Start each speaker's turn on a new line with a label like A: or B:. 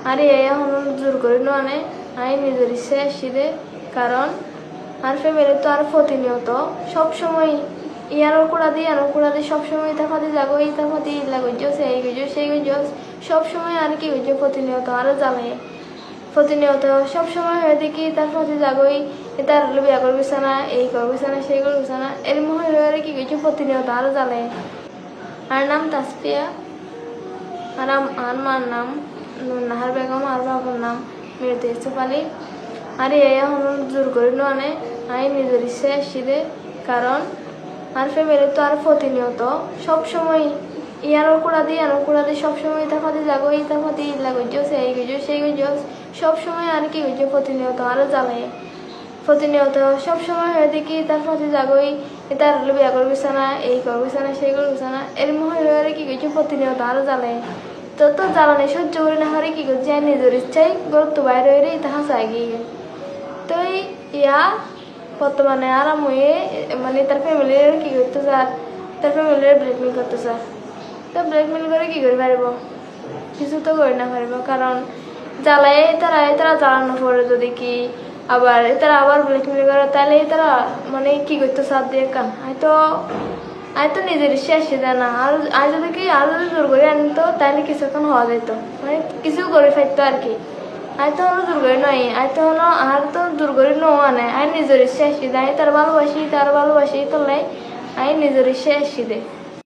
A: আরে এখন জোর করে নে আমি নিজের ইচ্ছে আসছি দে কারণ আর ফ্যামিলি তো আর প্রতিনিয়ত সবসময় ইয়ানোর কুড়া দিয়ে সবসময় ইতা ফাতে যাবো ইতা ফাতে ইলা গুজো সেই গুজো সবসময় আর কি গুজো প্রতিনিয়ত আরো জ্বালে প্রতিনিয়ত সবসময় হয়ে দেখি তার ফাতে যাবই তার বিয়া করবিস না এই করবিস না সেই করবিস না এর মনে হয়ে কি গুজো প্রতিনিয়ত আরো জ্বালে আর নাম তাসপিয়া আর মার নাম নাহার বেগম আর বাবার নাম মিরতে ইউসুফ আলী আর এখন জোর করে নে আমি নিজের ইচ্ছে আসছি দে কারণ আর ফ্যামিলি তো আর প্রতিনিয়ত সবসময় ইয়ানোর কুড়া দিয়ে সবসময় ইতা ফাতে যাবো ইতা ফাতে ইলা গুজো সেই গুজো সবসময় আর কি গুজো প্রতিনিয়ত আরো জ্বালে প্রতিনিয়ত সবসময় হয়ে দেখি তার ফাতে যাবই তার বিয়া করবিস না এই করবিস না সেই করবিস না এর মনে হয়ে কি গুজো প্রতিনিয়ত আরো জ্বালে তো জ্বালানি সহ্য করে না হরে কি করছে নিজের ইচ্ছাই গুরুত্ব বাইরে হয়ে তাহা চাই গিয়ে তো ইয়া বর্তমানে আর আমি মানে তার ফ্যামিলির কি করতে স্যার তার ফ্যামিলির ব্ল্যাকমেল করতে স্যার তো ব্ল্যাকমেল করে কি করে পারব কিছু তো করে না পারব কারণ জ্বালাই তারা জ্বালানো পরে যদি কি আবার তারা আবার ব্ল্যাকমেল করে তাহলে তারা মানে কি করতে সাথ দিয়ে কান হয়তো নিজের ইচ্ছে আসে দেয় না আর যদি কি আরো যদি জোর করে আনতো তাহলে কিছুক্ষণ হওয়া যেত মানে কিছু করে ফেলতো আর কি হয়তো হলো জোর করে নয় হয়তো হলো আর তো জোর করে নো আনে আর নিজের ইচ্ছে আসি দেয় তার ভালোবাসি তোলাই আমি নিজের ইচ্ছে আসি দে